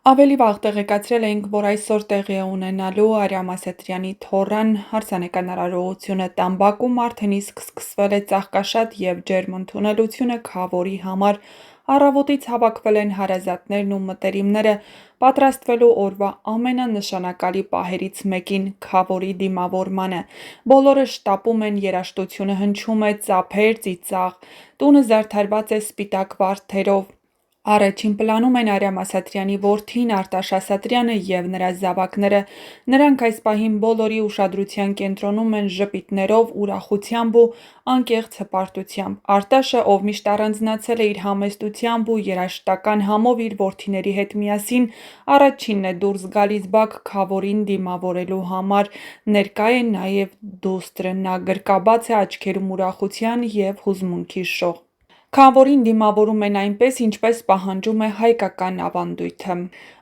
Ավելի վաղ տեղեկացրել էինք, որ այսօր տեղի է ունենալու Արամ Ասատրյանի թոռան հարսանեկան արարողությունը Տամբակում արդեն իսկ սկսվել է ծաղկաշատ և ջերմ ընդունելությունը Քավորի համար, առավոտից հավաքվել են հարազատներն ու մտերիմները պատրաստվելու օրվա ամենանշանակալի պահերից մեկին՝ Քավորի դիմավորմանը, բոլորը շտապում են, երաժշտությունը հնչում է ծափեր, ծիծաղ, տունը զարդարված է սպիտակ վարդերով։ Առաջին պլանում են Արամ Ասատրյանի որդին Արտաշ Ասատրյանը և նրա զավակները, նրանք այս պահին բոլորի ուշադրության կենտրոնում են ժպիտներով, ուրախությամբ ու անկեղծ հպարտությամբ։ Արտաշը, ով միշտ առանձնացել է իր համեստությամբ ու երաժշտական համով իր որդիների հետ միասին, առաջինն է դուրս գալիս բակ Քավորին դիմավորելու համար, ներկա է նաև դուստրը, նա գրկաբաց է աչքերում ուրախության և հուզմունքի շող։ Քավորին դիմավորում են այնպես, ինչպես պահանջում է հայկական ավանդույթը։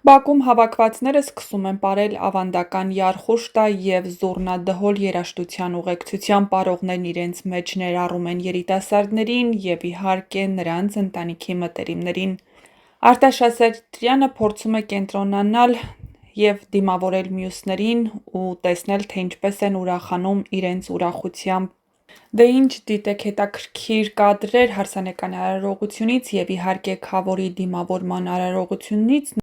Բակում հավաքվածները սկսում են պարել ավանդական յարխուշտա և զուռնա-դհոլ երաժշտության ուղեկցությամբ պարողներն իրենց մեջ ներառում են երիտասարդներին և իհարկե նրանց ընտանիքի մտերիմներին։ Արտաշ Ասատրյանը փորձում է կենտրոնանալ և դիմավորել մյուսներին ու տեսնել, թե ինչպես են ուրախանում իրենց ուրախությամբ։ Դե ինչ դիտեք հետաքրքիր կադրեր հարսանեկան արարողությունից և իհարկե Քավորի դիմավորման արարողությունից։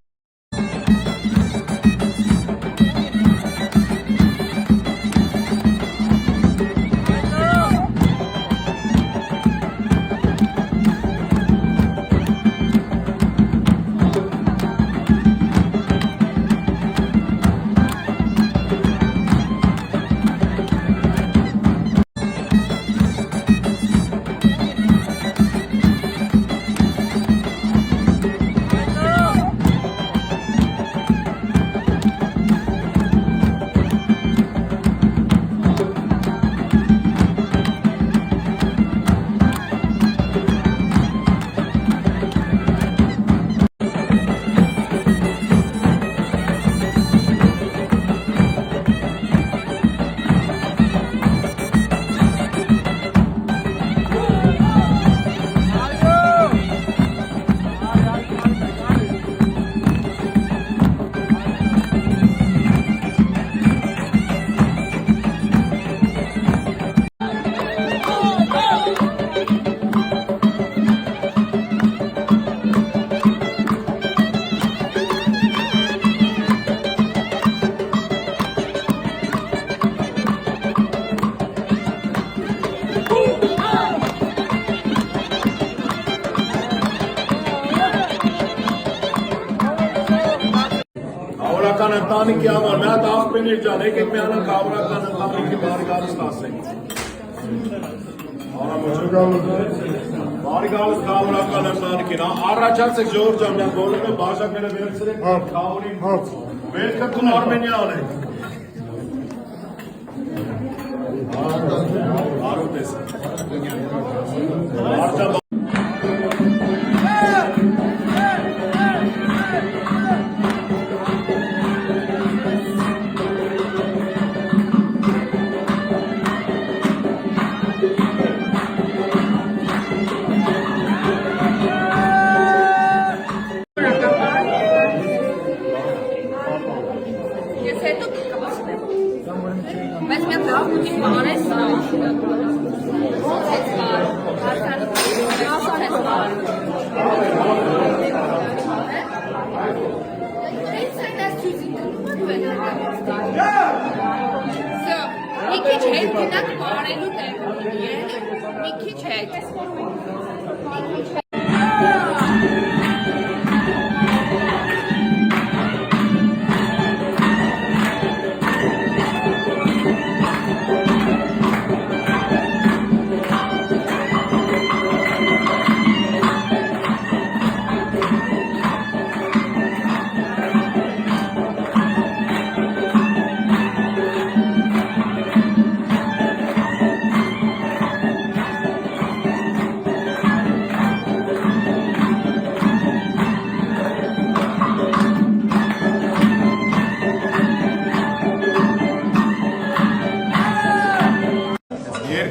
Քաղաքական ընտանիքի համար մի հատ աղբյուր ջան, եկեք մի հատ քաղաքական ընտանիքի բարի գալուստ ասենք։ Բարի գալուստ քաղաքական ընտանիքին, առաջացեք ժողովուրդ ջան, մի հատ բոլորը բաժակները վերցրեք, Քավորին վերքը տուն Արմենիա անենք։ Բարոտ ես։ Բայց մենք լավ ուտի մարես մի քիչ հետ գնաք բարելու տեղ մի քիչ հետ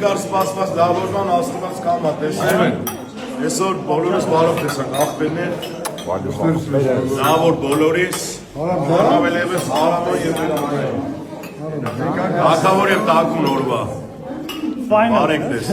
երկար սպասված դավորման աստված կամա տեսնում են, այսօր բոլորս բարով տեսանք աղբերներ, Նա որ բոլորիս առավելևս հարավը եւ հաղթավոր եւ տակուն օրվա բարեկտես